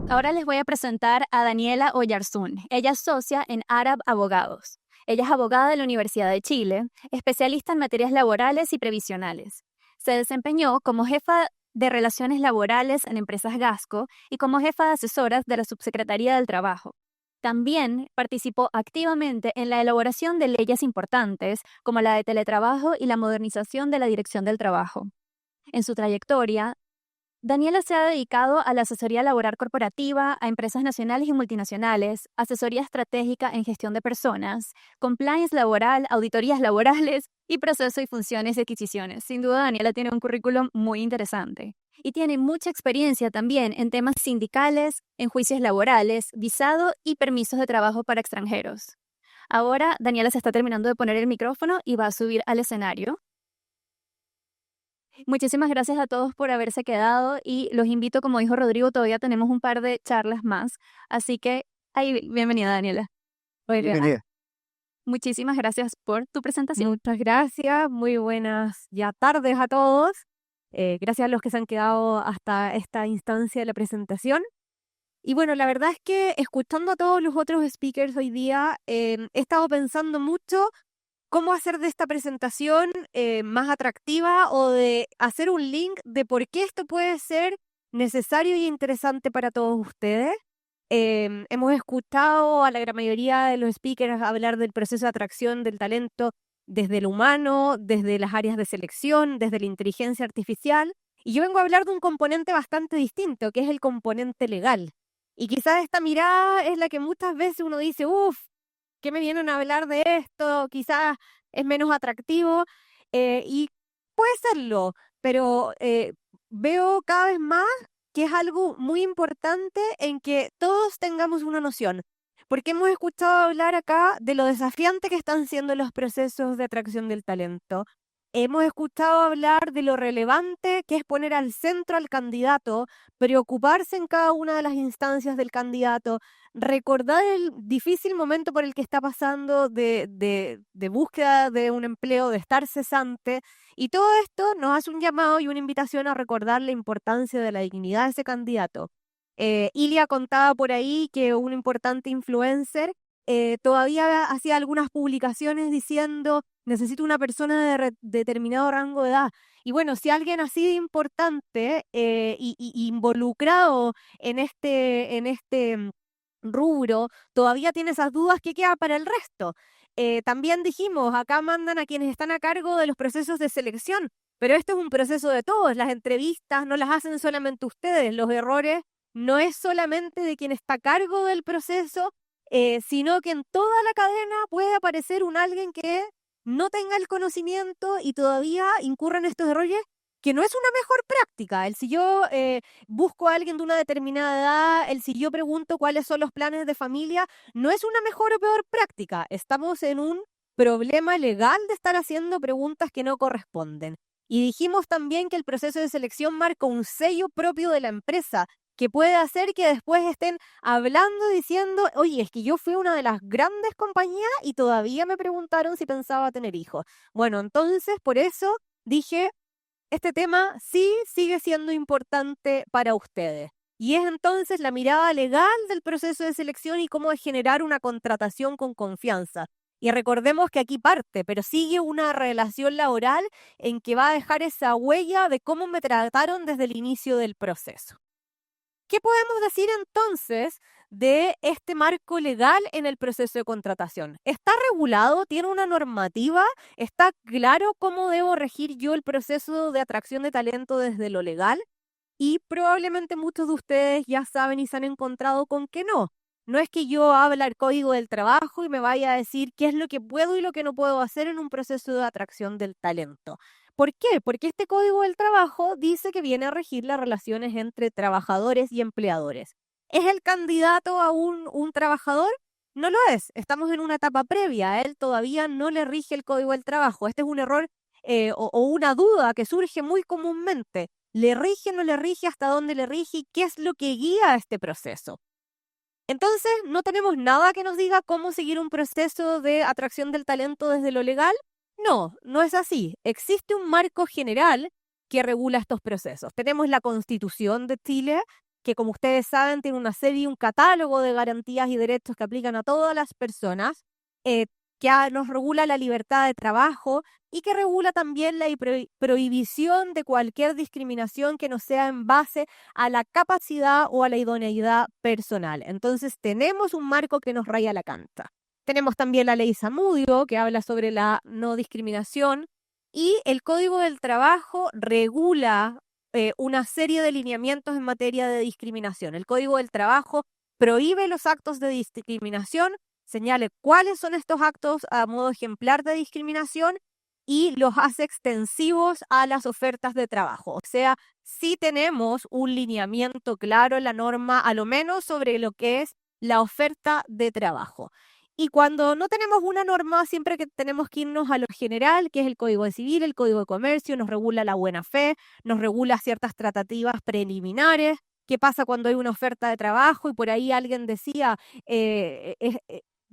Ahora les voy a presentar a Daniela Oyarzún. Ella es socia en Arab Abogados. Ella es abogada de la Universidad de Chile, especialista en materias laborales y previsionales. Se desempeñó como jefa de Relaciones Laborales en Empresas Gasco y como jefa de asesoras de la Subsecretaría del Trabajo. También participó activamente en la elaboración de leyes importantes como la de teletrabajo y la modernización de la Dirección del Trabajo. En su trayectoria, Daniela se ha dedicado a la asesoría laboral corporativa a empresas nacionales y multinacionales, asesoría estratégica en gestión de personas, compliance laboral, auditorías laborales y proceso y funciones de adquisiciones. Sin duda, Daniela tiene un currículum muy interesante y tiene mucha experiencia también en temas sindicales, en juicios laborales, visado y permisos de trabajo para extranjeros. Ahora, Daniela se está terminando de poner el micrófono y va a subir al escenario. Muchísimas gracias a todos por haberse quedado y los invito, como dijo Rodrigo, todavía tenemos un par de charlas más, así que bienvenida Daniela. Oiga, Bienvenida. muchísimas gracias por tu presentación. Muchas gracias, muy buenas ya tardes a todos. Gracias a los que se han quedado hasta esta instancia de la presentación. Y bueno, la verdad es que escuchando a todos los otros speakers hoy día, he estado pensando mucho cómo hacer de esta presentación más atractiva o de hacer un link de por qué esto puede ser necesario y interesante para todos ustedes. Hemos escuchado a la gran mayoría de los speakers hablar del proceso de atracción del talento desde el humano, desde las áreas de selección, desde la inteligencia artificial. Y yo vengo a hablar de un componente bastante distinto, que es el componente legal. Y quizás esta mirada es la que muchas veces uno dice, uff, ¿qué me vienen a hablar de esto? Quizás es menos atractivo. Y puede serlo, pero veo cada vez más que es algo muy importante en que todos tengamos una noción, porque hemos escuchado hablar acá de lo desafiante que están siendo los procesos de atracción del talento. Hemos escuchado hablar de lo relevante que es poner al centro al candidato, preocuparse en cada una de las instancias del candidato, recordar el difícil momento por el que está pasando de búsqueda de un empleo, de estar cesante, y todo esto nos hace un llamado y una invitación a recordar la importancia de la dignidad de ese candidato. Ilia contaba por ahí que un importante influencer todavía hacía algunas publicaciones diciendo necesito una persona de determinado rango de edad. Y bueno, si alguien así de importante y involucrado en este rubro todavía tiene esas dudas, ¿qué queda para el resto? También dijimos, acá mandan a quienes están a cargo de los procesos de selección, pero esto es un proceso de todos. Las entrevistas no las hacen solamente ustedes, los errores no es solamente de quien está a cargo del proceso, sino que en toda la cadena puede aparecer un alguien que no tenga el conocimiento y todavía incurra en estos errores, que no es una mejor práctica. El si yo busco a alguien de una determinada edad, el si yo pregunto cuáles son los planes de familia, no es una mejor o peor práctica. Estamos en un problema legal de estar haciendo preguntas que no corresponden. Y dijimos también que el proceso de selección marca un sello propio de la empresa, que puede hacer que después estén hablando, diciendo, oye, es que yo fui una de las grandes compañías y todavía me preguntaron si pensaba tener hijos. Bueno, entonces por eso dije, este tema sí sigue siendo importante para ustedes. Y es entonces la mirada legal del proceso de selección y cómo generar una contratación con confianza. Y recordemos que aquí parte, pero sigue una relación laboral en que va a dejar esa huella de cómo me trataron desde el inicio del proceso. ¿Qué podemos decir entonces de este marco legal en el proceso de contratación? ¿Está regulado? ¿Tiene una normativa? ¿Está claro cómo debo regir yo el proceso de atracción de talento desde lo legal? Y probablemente muchos de ustedes ya saben y se han encontrado con que no. No es que yo hable el código del trabajo y me vaya a decir qué es lo que puedo y lo que no puedo hacer en un proceso de atracción del talento. ¿Por qué? Porque este código del trabajo dice que viene a regir las relaciones entre trabajadores y empleadores. ¿Es el candidato a un trabajador? No lo es. Estamos en una etapa previa. A él todavía no le rige el código del trabajo. Este es un error o una duda que surge muy comúnmente. ¿Le rige, no le rige, hasta dónde le rige y qué es lo que guía este proceso? Entonces, no tenemos nada que nos diga cómo seguir un proceso de atracción del talento desde lo legal. No, no es así. Existe un marco general que regula estos procesos. Tenemos la Constitución de Chile, que como ustedes saben tiene una serie, un catálogo de garantías y derechos que aplican a todas las personas, nos regula la libertad de trabajo y que regula también la prohibición de cualquier discriminación que no sea en base a la capacidad o a la idoneidad personal. Entonces tenemos un marco que nos raya la cancha. Tenemos también la ley Zamudio, que habla sobre la no discriminación, y el Código del Trabajo regula una serie de lineamientos en materia de discriminación. El Código del Trabajo prohíbe los actos de discriminación, señale cuáles son estos actos a modo ejemplar de discriminación y los hace extensivos a las ofertas de trabajo. O sea, sí tenemos un lineamiento claro en la norma, a lo menos sobre lo que es la oferta de trabajo. Y cuando no tenemos una norma, siempre que tenemos que irnos a lo general, que es el Código Civil, el Código de Comercio, nos regula la buena fe, nos regula ciertas tratativas preliminares. ¿Qué pasa cuando hay una oferta de trabajo? Y por ahí alguien decía,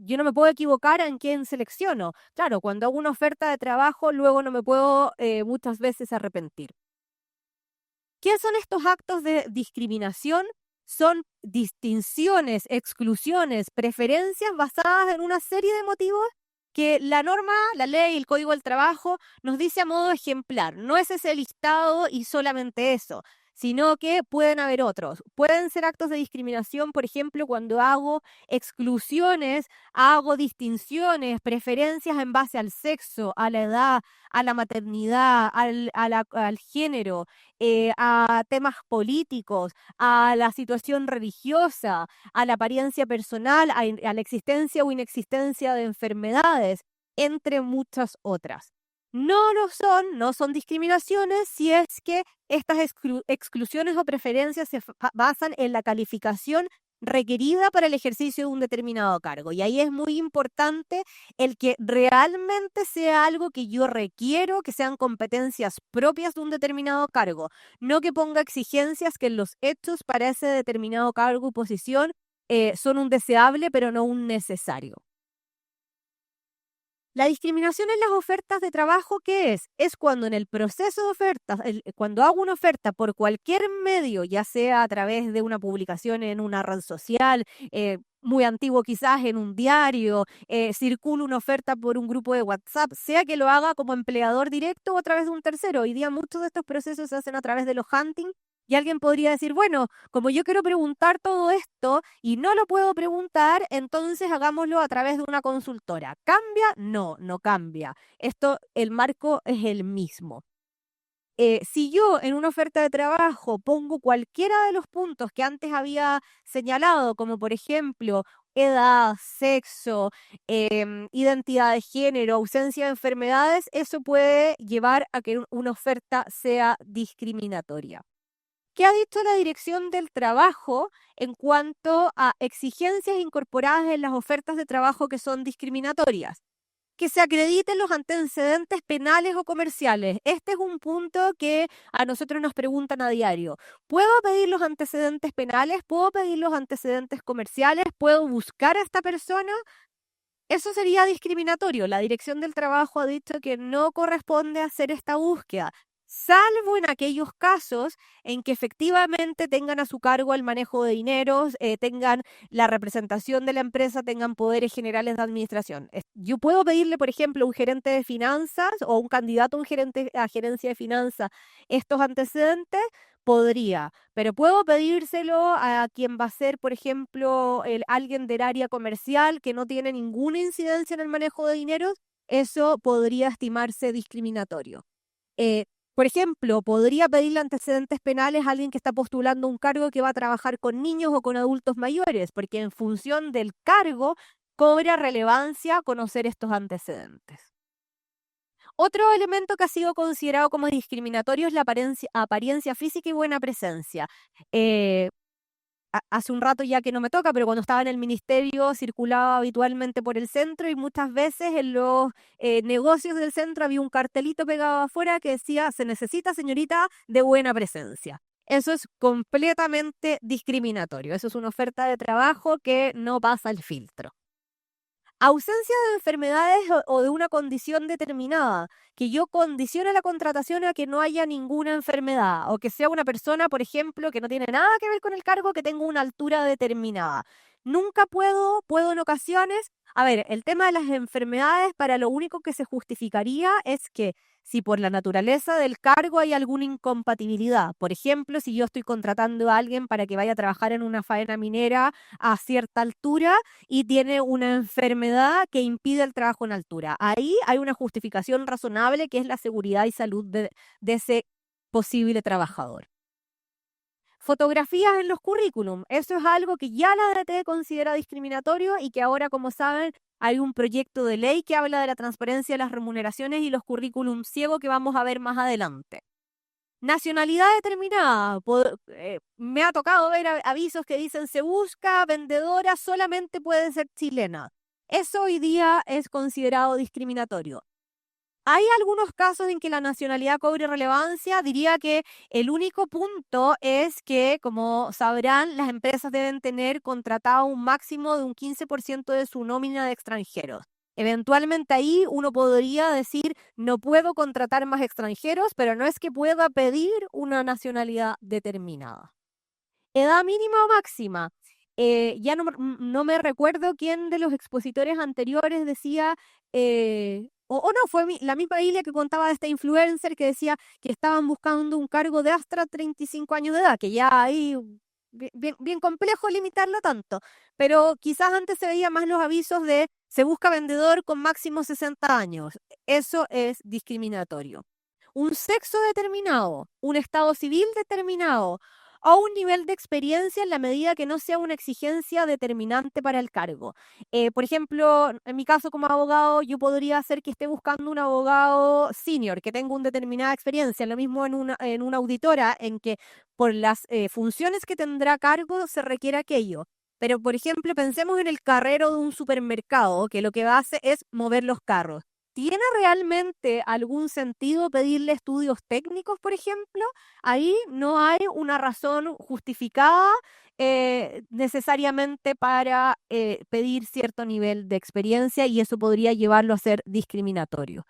yo no me puedo equivocar en quién selecciono. Claro, cuando hago una oferta de trabajo, luego no me puedo muchas veces arrepentir. ¿Qué son estos actos de discriminación? Son distinciones, exclusiones, preferencias basadas en una serie de motivos que la norma, la ley, el Código del Trabajo nos dice a modo ejemplar. No es ese listado y solamente eso, sino que pueden haber otros. Pueden ser actos de discriminación, por ejemplo, cuando hago exclusiones, hago distinciones, preferencias en base al sexo, a la edad, a la maternidad, al género, a temas políticos, a la situación religiosa, a la apariencia personal, a la existencia o inexistencia de enfermedades, entre muchas otras. No son discriminaciones si es que estas exclusiones o preferencias se basan en la calificación requerida para el ejercicio de un determinado cargo. Y ahí es muy importante el que realmente sea algo que yo requiero, que sean competencias propias de un determinado cargo, no que ponga exigencias que en los hechos para ese determinado cargo o posición son un deseable, pero no un necesario. La discriminación en las ofertas de trabajo, ¿qué es? Es cuando en el proceso de ofertas, cuando hago una oferta por cualquier medio, ya sea a través de una publicación en una red social, muy antiguo quizás en un diario, circula una oferta por un grupo de WhatsApp, sea que lo haga como empleador directo o a través de un tercero. Hoy día muchos de estos procesos se hacen a través de los hunting. Y alguien podría decir, bueno, como yo quiero preguntar todo esto y no lo puedo preguntar, entonces hagámoslo a través de una consultora. ¿Cambia? No, no cambia. Esto, el marco es el mismo. Si yo en una oferta de trabajo pongo cualquiera de los puntos que antes había señalado, como por ejemplo edad, sexo, identidad de género, ausencia de enfermedades, eso puede llevar a que una oferta sea discriminatoria. ¿Qué ha dicho la Dirección del Trabajo en cuanto a exigencias incorporadas en las ofertas de trabajo que son discriminatorias? Que se acrediten los antecedentes penales o comerciales. Este es un punto que a nosotros nos preguntan a diario. ¿Puedo pedir los antecedentes penales? ¿Puedo pedir los antecedentes comerciales? ¿Puedo buscar a esta persona? Eso sería discriminatorio. La Dirección del Trabajo ha dicho que no corresponde hacer esta búsqueda, salvo en aquellos casos en que efectivamente tengan a su cargo el manejo de dineros, tengan la representación de la empresa, tengan poderes generales de administración. Yo puedo pedirle, por ejemplo, a un gerente de finanzas o un candidato a un gerente a gerencia de finanzas estos antecedentes. Podría, pero puedo pedírselo a quien va a ser, por ejemplo, alguien del área comercial que no tiene ninguna incidencia en el manejo de dineros. Eso podría estimarse discriminatorio. Eh, por ejemplo, podría pedirle antecedentes penales a alguien que está postulando un cargo que va a trabajar con niños o con adultos mayores, porque en función del cargo cobra relevancia conocer estos antecedentes. Otro elemento que ha sido considerado como discriminatorio es la apariencia física y buena presencia. Eh, Hace un rato ya que no me toca, pero cuando estaba en el ministerio circulaba habitualmente por el centro y muchas veces en los negocios del centro había un cartelito pegado afuera que decía, se necesita señorita de buena presencia. Eso es completamente discriminatorio. Eso es una oferta de trabajo que no pasa el filtro. Ausencia de enfermedades o de una condición determinada, que yo condicione la contratación a que no haya ninguna enfermedad, o que sea una persona, por ejemplo, que no tiene nada que ver con el cargo, que tenga una altura determinada. Nunca puedo en ocasiones. A ver, el tema de las enfermedades, para lo único que se justificaría es que si por la naturaleza del cargo hay alguna incompatibilidad. Por ejemplo, si yo estoy contratando a alguien para que vaya a trabajar en una faena minera a cierta altura y tiene una enfermedad que impide el trabajo en altura. Ahí hay una justificación razonable que es la seguridad y salud de ese posible trabajador. Fotografías en los currículum. Eso es algo que ya la DT considera discriminatorio y que ahora, como saben, hay un proyecto de ley que habla de la transparencia de las remuneraciones y los currículum ciegos que vamos a ver más adelante. Nacionalidad determinada. Me ha tocado ver avisos que dicen se busca vendedora, solamente puede ser chilena. Eso hoy día es considerado discriminatorio. Hay algunos casos en que la nacionalidad cobre relevancia. Diría que el único punto es que, como sabrán, las empresas deben tener contratado un máximo de un 15% de su nómina de extranjeros. Eventualmente ahí uno podría decir, no puedo contratar más extranjeros, pero no es que pueda pedir una nacionalidad determinada. Edad mínima o máxima. Ya no me recuerdo quién de los expositores anteriores decía, o no, fue la misma Ilia que contaba de este influencer que decía que estaban buscando un cargo de hasta 35 años de edad, que ya ahí bien complejo limitarlo tanto, pero quizás antes se veía más los avisos de se busca vendedor con máximo 60 años. Eso es discriminatorio. Un sexo determinado, un estado civil determinado, o un nivel de experiencia en la medida que no sea una exigencia determinante para el cargo. Por ejemplo, en mi caso como abogado, yo podría hacer que esté buscando un abogado senior que tenga una determinada experiencia, lo mismo en una auditora, en que por las funciones que tendrá a cargo se requiere aquello. Pero, por ejemplo, pensemos en el carrero de un supermercado, que lo que hace es mover los carros. ¿Tiene realmente algún sentido pedirle estudios técnicos, por ejemplo? Ahí no hay una razón justificada necesariamente para pedir cierto nivel de experiencia y eso podría llevarlo a ser discriminatorio.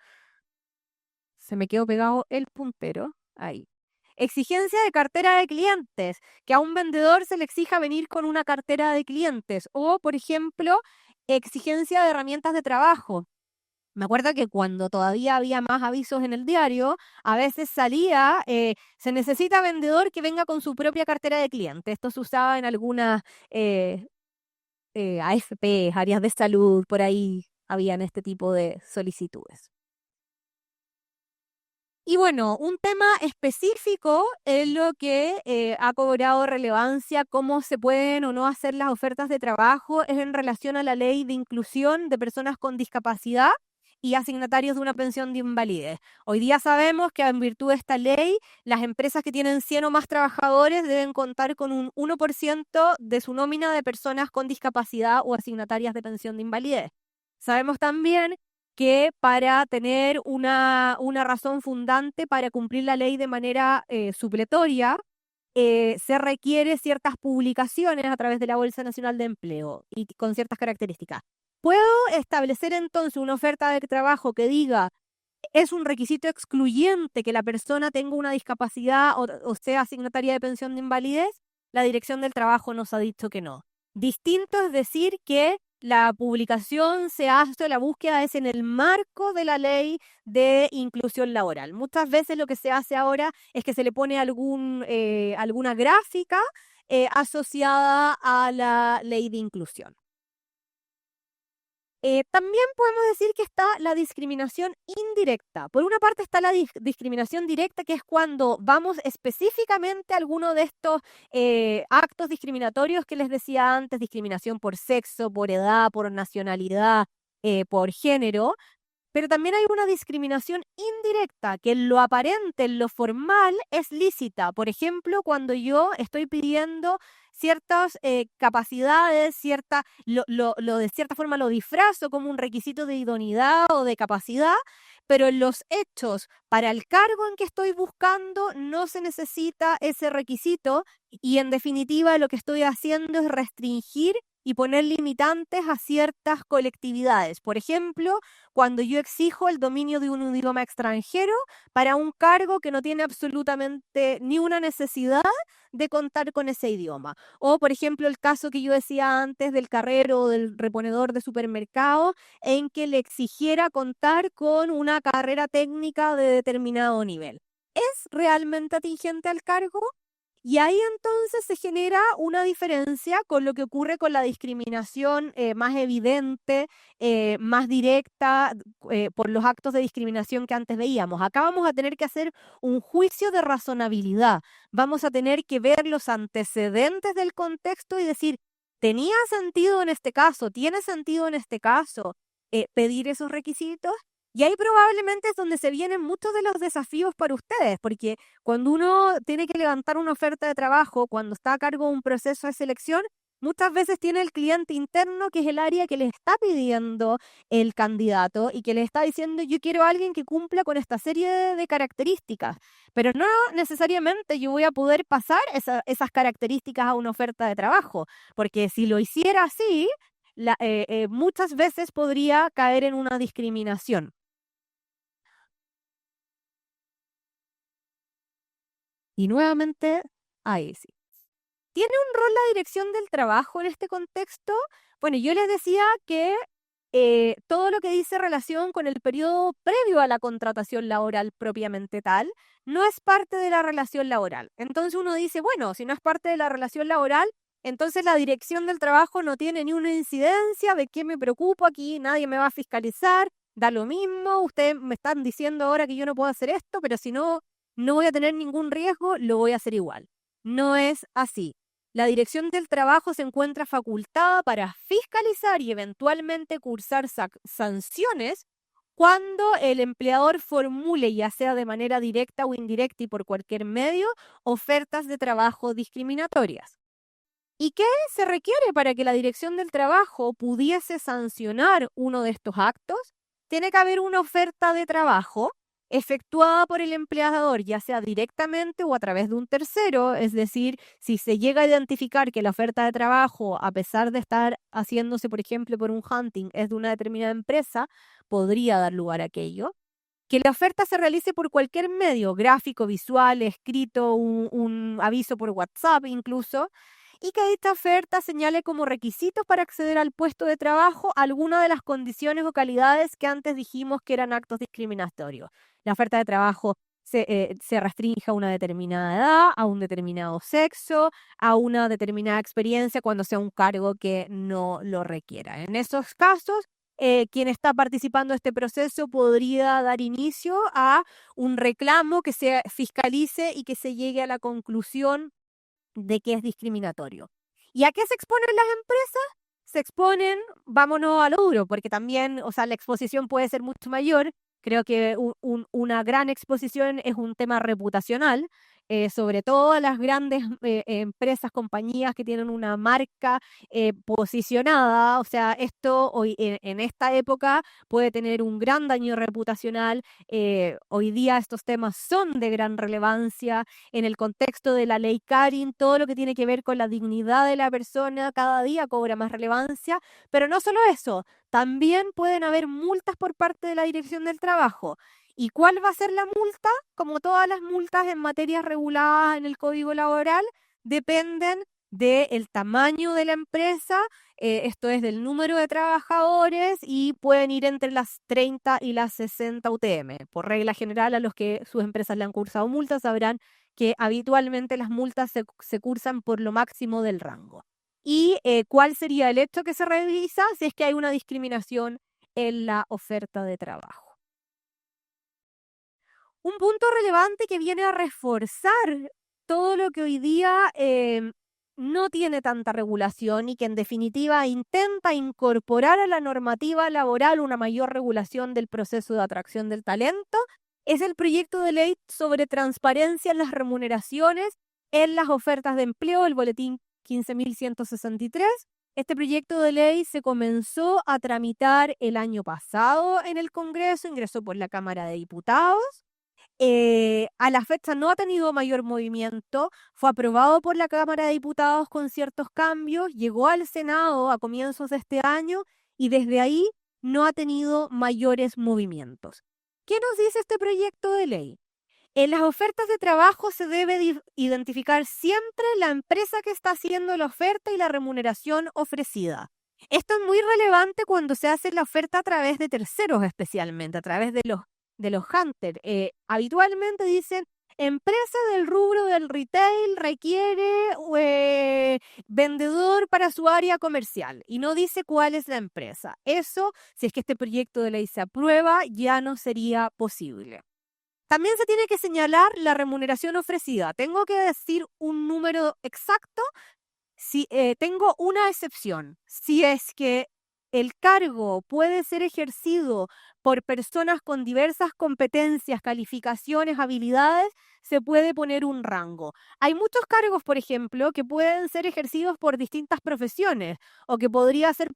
Se me quedó pegado el puntero ahí. Exigencia de cartera de clientes, que a un vendedor se le exija venir con una cartera de clientes o, por ejemplo, exigencia de herramientas de trabajo. Me acuerdo que cuando todavía había más avisos en el diario, a veces salía, se necesita vendedor que venga con su propia cartera de clientes. Esto se usaba en algunas AFP, áreas de salud, por ahí habían este tipo de solicitudes. Y bueno, un tema específico en lo que ha cobrado relevancia, cómo se pueden o no hacer las ofertas de trabajo, es en relación a la ley de inclusión de personas con discapacidad y asignatarios de una pensión de invalidez. Hoy día sabemos que en virtud de esta ley, las empresas que tienen 100 o más trabajadores deben contar con un 1% de su nómina de personas con discapacidad o asignatarias de pensión de invalidez. Sabemos también que para tener una razón fundante para cumplir la ley de manera supletoria, se requiere ciertas publicaciones a través de la Bolsa Nacional de Empleo y con ciertas características. ¿Puedo establecer entonces una oferta de trabajo que diga es un requisito excluyente que la persona tenga una discapacidad o sea asignataria de pensión de invalidez? La Dirección del Trabajo nos ha dicho que no. Distinto es decir que la publicación se hace, la búsqueda es en el marco de la ley de inclusión laboral. Muchas veces lo que se hace ahora es que se le pone alguna gráfica asociada a la ley de inclusión. También podemos decir que está la discriminación indirecta. Por una parte está la discriminación directa, que es cuando vamos específicamente a alguno de estos actos discriminatorios que les decía antes, discriminación por sexo, por edad, por nacionalidad, por género. Pero también hay una discriminación indirecta, que en lo aparente, en lo formal, es lícita. Por ejemplo, cuando yo estoy pidiendo ciertas capacidades, de cierta forma lo disfrazo como un requisito de idoneidad o de capacidad, pero en los hechos, para el cargo en que estoy buscando, no se necesita ese requisito y en definitiva lo que estoy haciendo es restringir y poner limitantes a ciertas colectividades. Por ejemplo, cuando yo exijo el dominio de un idioma extranjero para un cargo que no tiene absolutamente ni una necesidad de contar con ese idioma. O, por ejemplo, el caso que yo decía antes del carrero o del reponedor de supermercado, en que le exigiera contar con una carrera técnica de determinado nivel. ¿Es realmente atingente al cargo? Y ahí entonces se genera una diferencia con lo que ocurre con la discriminación más evidente, más directa, por los actos de discriminación que antes veíamos. Acá vamos a tener que hacer un juicio de razonabilidad. Vamos a tener que ver los antecedentes del contexto y decir, ¿tenía sentido en este caso? ¿Tiene sentido en este caso pedir esos requisitos? Y ahí probablemente es donde se vienen muchos de los desafíos para ustedes, porque cuando uno tiene que levantar una oferta de trabajo, cuando está a cargo de un proceso de selección, muchas veces tiene el cliente interno, que es el área que le está pidiendo el candidato y que le está diciendo, yo quiero a alguien que cumpla con esta serie de características, pero no necesariamente yo voy a poder pasar esas características a una oferta de trabajo, porque si lo hiciera así, muchas veces podría caer en una discriminación. Y nuevamente, ahí sí. ¿Tiene un rol la dirección del trabajo en este contexto? Bueno, yo les decía que todo lo que dice relación con el periodo previo a la contratación laboral propiamente tal, no es parte de la relación laboral. Entonces uno dice, bueno, si no es parte de la relación laboral, entonces la dirección del trabajo no tiene ni una incidencia, ¿de qué me preocupo aquí? Nadie me va a fiscalizar, da lo mismo, ustedes me están diciendo ahora que yo no puedo hacer esto, pero si no, no voy a tener ningún riesgo, lo voy a hacer igual. No es así. La dirección del trabajo se encuentra facultada para fiscalizar y eventualmente cursar sanciones cuando el empleador formule, ya sea de manera directa o indirecta y por cualquier medio, ofertas de trabajo discriminatorias. ¿Y qué se requiere para que la dirección del trabajo pudiese sancionar uno de estos actos? Tiene que haber una oferta de trabajo efectuada por el empleador, ya sea directamente o a través de un tercero, es decir, si se llega a identificar que la oferta de trabajo, a pesar de estar haciéndose, por ejemplo, por un hunting, es de una determinada empresa, podría dar lugar a aquello. Que la oferta se realice por cualquier medio, gráfico, visual, escrito, un aviso por WhatsApp incluso, y que esta oferta señale como requisitos para acceder al puesto de trabajo alguna de las condiciones o calidades que antes dijimos que eran actos discriminatorios. La oferta de trabajo se restringe a una determinada edad, a un determinado sexo, a una determinada experiencia cuando sea un cargo que no lo requiera. En esos casos, quien está participando de este proceso podría dar inicio a un reclamo que se fiscalice y que se llegue a la conclusión de que es discriminatorio. ¿Y a qué se exponen las empresas? Se exponen, vámonos a lo duro, porque también, o sea, la exposición puede ser mucho mayor. Creo que una gran exposición es un tema reputacional, sobre todo las grandes empresas, compañías que tienen una marca posicionada. O sea, esto hoy en esta época puede tener un gran daño reputacional. Hoy día estos temas son de gran relevancia en el contexto de la ley Karin. Todo lo que tiene que ver con la dignidad de la persona cada día cobra más relevancia, pero no solo eso, también pueden haber multas por parte de la Dirección del Trabajo. ¿Y cuál va a ser la multa? Como todas las multas en materias reguladas en el Código Laboral, dependen del tamaño de la empresa, esto es del número de trabajadores, y pueden ir entre las 30 y las 60 UTM. Por regla general, a los que sus empresas le han cursado multas sabrán que habitualmente las multas se cursan por lo máximo del rango. ¿Y cuál sería el hecho que se revisa si es que hay una discriminación en la oferta de trabajo? Un punto relevante que viene a reforzar todo lo que hoy día no tiene tanta regulación y que en definitiva intenta incorporar a la normativa laboral una mayor regulación del proceso de atracción del talento, es el proyecto de ley sobre transparencia en las remuneraciones en las ofertas de empleo, el boletín 15.163. Este proyecto de ley se comenzó a tramitar el año pasado en el Congreso, ingresó por la Cámara de Diputados. A la fecha no ha tenido mayor movimiento, fue aprobado por la Cámara de Diputados con ciertos cambios, llegó al Senado a comienzos de este año y desde ahí no ha tenido mayores movimientos. ¿Qué nos dice este proyecto de ley? En las ofertas de trabajo se debe identificar siempre la empresa que está haciendo la oferta y la remuneración ofrecida. Esto es muy relevante cuando se hace la oferta a través de terceros, especialmente a través de los hunters. Habitualmente dicen, empresa del rubro del retail requiere vendedor para su área comercial y no dice cuál es la empresa. Eso, si es que este proyecto de ley se aprueba, ya no sería posible. También se tiene que señalar la remuneración ofrecida. Tengo que decir un número exacto. Si tengo una excepción, si es que el cargo puede ser ejercido por personas con diversas competencias, calificaciones, habilidades, se puede poner un rango. Hay muchos cargos, por ejemplo, que pueden ser ejercidos por distintas profesiones o que podría ser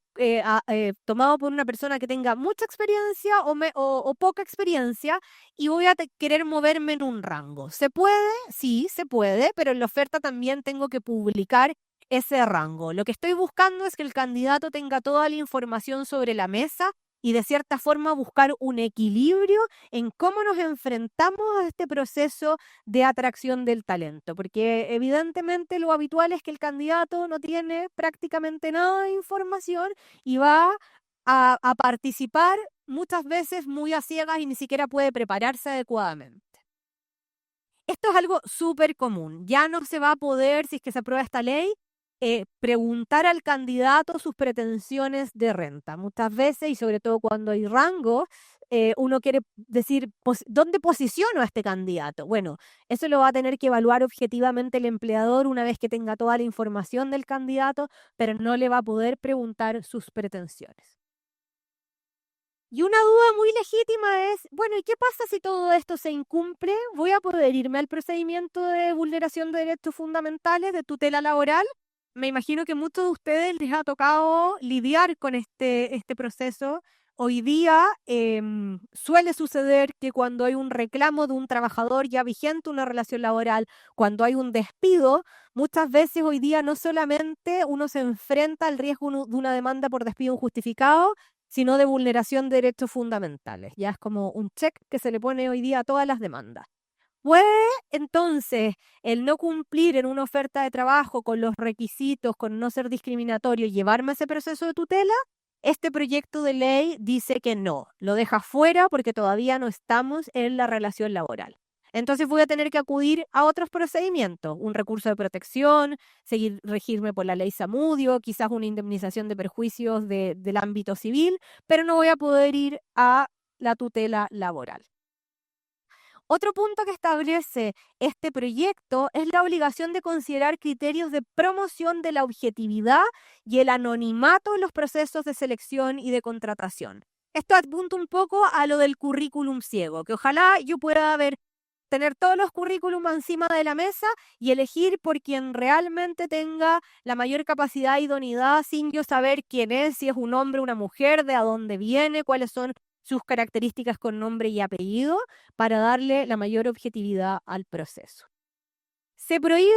tomado por una persona que tenga mucha experiencia o poca experiencia y voy a querer moverme en un rango. ¿Se puede? Sí, se puede, pero en la oferta también tengo que publicar ese rango. Lo que estoy buscando es que el candidato tenga toda la información sobre la mesa y de cierta forma buscar un equilibrio en cómo nos enfrentamos a este proceso de atracción del talento, porque evidentemente lo habitual es que el candidato no tiene prácticamente nada de información y va a participar muchas veces muy a ciegas y ni siquiera puede prepararse adecuadamente. Esto es algo súper común. Ya no se va a poder, si es que se aprueba esta ley, preguntar al candidato sus pretensiones de renta. Muchas veces, y sobre todo cuando hay rango, uno quiere decir, ¿dónde posiciono a este candidato? Bueno, eso lo va a tener que evaluar objetivamente el empleador una vez que tenga toda la información del candidato, pero no le va a poder preguntar sus pretensiones. Y una duda muy legítima es, bueno, ¿y qué pasa si todo esto se incumple? ¿Voy a poder irme al procedimiento de vulneración de derechos fundamentales, de tutela laboral? Me imagino que a muchos de ustedes les ha tocado lidiar con este proceso. Hoy día suele suceder que cuando hay un reclamo de un trabajador ya vigente una relación laboral, cuando hay un despido, muchas veces hoy día no solamente uno se enfrenta al riesgo de una demanda por despido injustificado, sino de vulneración de derechos fundamentales. Ya es como un check que se le pone hoy día a todas las demandas. ¿Puede entonces el no cumplir en una oferta de trabajo con los requisitos, con no ser discriminatorio, llevarme a ese proceso de tutela? Este proyecto de ley dice que no, lo deja fuera porque todavía no estamos en la relación laboral. Entonces voy a tener que acudir a otros procedimientos, un recurso de protección, seguir regirme por la ley Samudio, quizás una indemnización de perjuicios del ámbito civil, pero no voy a poder ir a la tutela laboral. Otro punto que establece este proyecto es la obligación de considerar criterios de promoción de la objetividad y el anonimato en los procesos de selección y de contratación. Esto apunta un poco a lo del currículum ciego, que ojalá yo pueda tener todos los currículums encima de la mesa y elegir por quien realmente tenga la mayor capacidad e idoneidad sin yo saber quién es, si es un hombre, una mujer, de a dónde viene, cuáles son sus características con nombre y apellido, para darle la mayor objetividad al proceso. Se prohíbe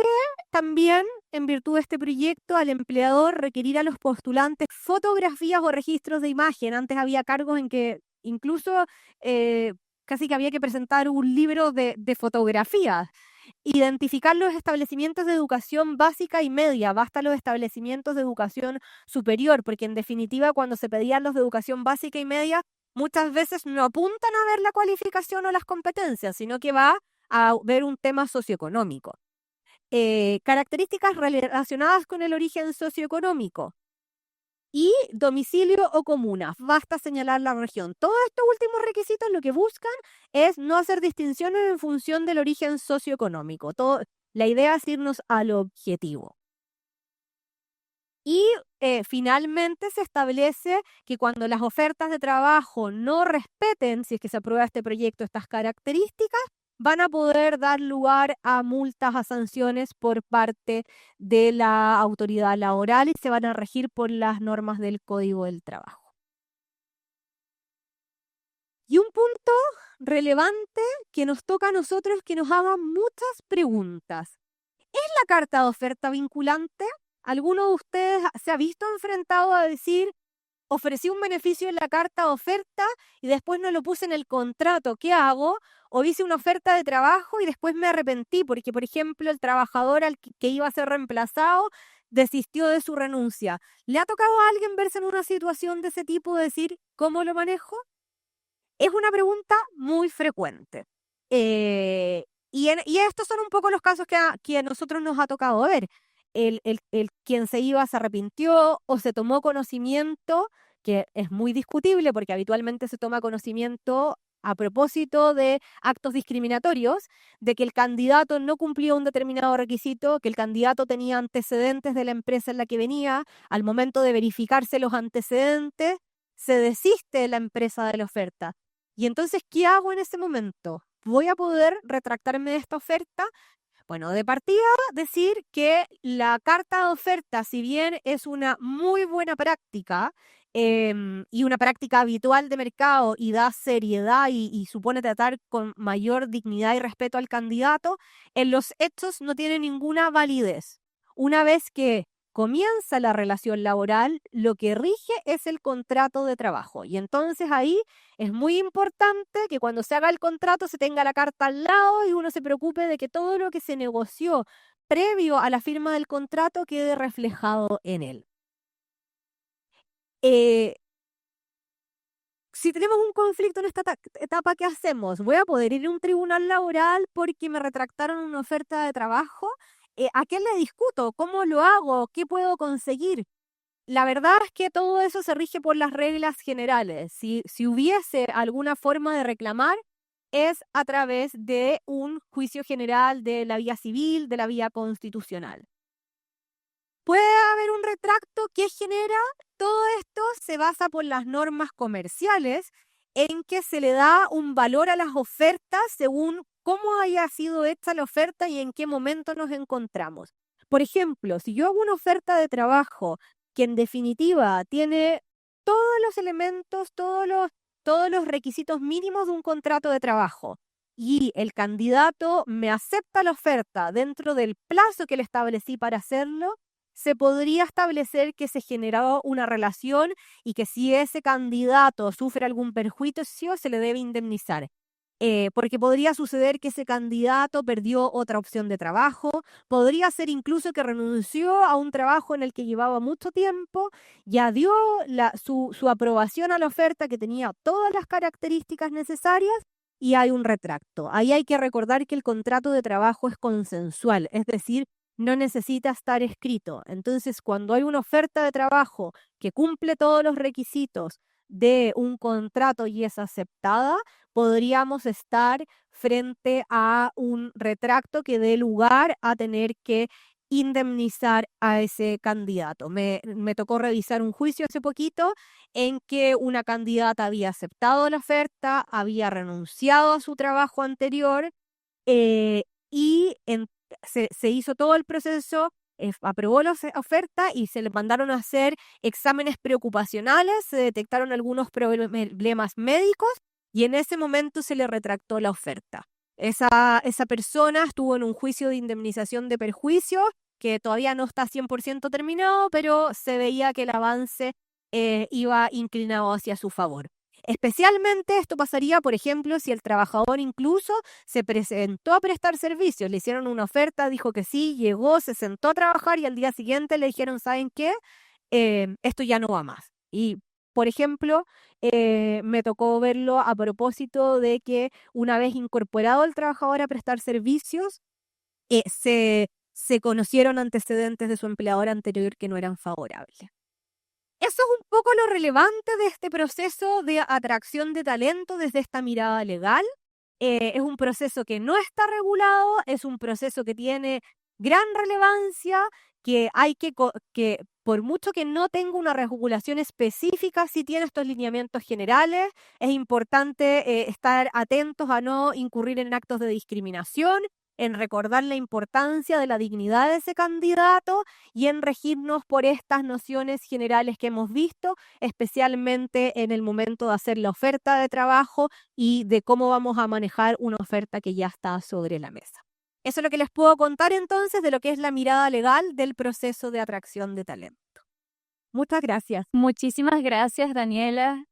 también, en virtud de este proyecto, al empleador requerir a los postulantes fotografías o registros de imagen. Antes había cargos en que incluso casi que había que presentar un libro de fotografías. Identificar los establecimientos de educación básica y media, basta los establecimientos de educación superior, porque en definitiva cuando se pedían los de educación básica y media, muchas veces no apuntan a ver la cualificación o las competencias, sino que va a ver un tema socioeconómico. Características relacionadas con el origen socioeconómico y domicilio o comuna. Basta señalar la región. Todos estos últimos requisitos lo que buscan es no hacer distinciones en función del origen socioeconómico. La idea es irnos al objetivo. Y finalmente se establece que cuando las ofertas de trabajo no respeten, si es que se aprueba este proyecto, estas características, van a poder dar lugar a multas, a sanciones por parte de la autoridad laboral y se van a regir por las normas del Código del Trabajo. Y un punto relevante que nos toca a nosotros que nos hagan muchas preguntas. ¿Es la carta de oferta vinculante? ¿Alguno de ustedes se ha visto enfrentado a decir, ofrecí un beneficio en la carta de oferta y después no lo puse en el contrato? ¿Qué hago? O hice una oferta de trabajo y después me arrepentí porque, por ejemplo, el trabajador al que iba a ser reemplazado desistió de su renuncia. ¿Le ha tocado a alguien verse en una situación de ese tipo, de decir, ¿cómo lo manejo? Es una pregunta muy frecuente. Y estos son un poco los casos que a nosotros nos ha tocado ver. El quien se iba se arrepintió o se tomó conocimiento, que es muy discutible porque habitualmente se toma conocimiento a propósito de actos discriminatorios, de que el candidato no cumplía un determinado requisito, que el candidato tenía antecedentes de la empresa en la que venía. Al momento de verificarse los antecedentes, se desiste de la empresa de la oferta. Y entonces, ¿qué hago en ese momento? ¿Voy a poder retractarme de esta oferta? Bueno, de partida, decir que la carta de oferta, si bien es una muy buena práctica y una práctica habitual de mercado y da seriedad y supone tratar con mayor dignidad y respeto al candidato, en los hechos no tiene ninguna validez. Una vez que comienza la relación laboral, lo que rige es el contrato de trabajo. Y entonces ahí es muy importante que cuando se haga el contrato se tenga la carta al lado y uno se preocupe de que todo lo que se negoció previo a la firma del contrato quede reflejado en él. Eh, si tenemos un conflicto en esta etapa, ¿qué hacemos? ¿Voy a poder ir a un tribunal laboral porque me retractaron una oferta de trabajo? ¿A quién le discuto? ¿Cómo lo hago? ¿Qué puedo conseguir? La verdad es que todo eso se rige por las reglas generales. Si hubiese alguna forma de reclamar, es a través de un juicio general de la vía civil, de la vía constitucional. ¿Puede haber un retracto que genera? Todo esto se basa por las normas comerciales en que se le da un valor a las ofertas según cómo haya sido hecha la oferta y en qué momento nos encontramos. Por ejemplo, si yo hago una oferta de trabajo que en definitiva tiene todos los elementos, todos los requisitos mínimos de un contrato de trabajo y el candidato me acepta la oferta dentro del plazo que le establecí para hacerlo, se podría establecer que se generó una relación y que si ese candidato sufre algún perjuicio, se le debe indemnizar. Porque podría suceder que ese candidato perdió otra opción de trabajo, podría ser incluso que renunció a un trabajo en el que llevaba mucho tiempo, ya dio su aprobación a la oferta que tenía todas las características necesarias y hay un retracto. Ahí hay que recordar que el contrato de trabajo es consensual, es decir, no necesita estar escrito. Entonces, cuando hay una oferta de trabajo que cumple todos los requisitos de un contrato y es aceptada, podríamos estar frente a un retracto que dé lugar a tener que indemnizar a ese candidato. Me tocó revisar un juicio hace poquito en que una candidata había aceptado la oferta, había renunciado a su trabajo anterior eh, y se hizo todo el proceso, aprobó la oferta y se le mandaron a hacer exámenes preocupacionales, se detectaron algunos problemas médicos y en ese momento se le retractó la oferta. Esa persona estuvo en un juicio de indemnización de perjuicios que todavía no está 100% terminado, pero se veía que el avance iba inclinado hacia su favor. Especialmente esto pasaría, por ejemplo, si el trabajador incluso se presentó a prestar servicios, le hicieron una oferta, dijo que sí, llegó, se sentó a trabajar y al día siguiente le dijeron, ¿saben qué? Esto ya no va más. Y, por ejemplo, me tocó verlo a propósito de que una vez incorporado el trabajador a prestar servicios, se conocieron antecedentes de su empleador anterior que no eran favorables. Eso es un poco lo relevante de este proceso de atracción de talento desde esta mirada legal. Es un proceso que no está regulado, es un proceso que tiene gran relevancia, que hay que por mucho que no tenga una regulación específica, sí tiene estos lineamientos generales. Es importante estar atentos a no incurrir en actos de discriminación en recordar la importancia de la dignidad de ese candidato y en regirnos por estas nociones generales que hemos visto, especialmente en el momento de hacer la oferta de trabajo y de cómo vamos a manejar una oferta que ya está sobre la mesa. Eso es lo que les puedo contar entonces de lo que es la mirada legal del proceso de atracción de talento. Muchas gracias. Muchísimas gracias, Daniela.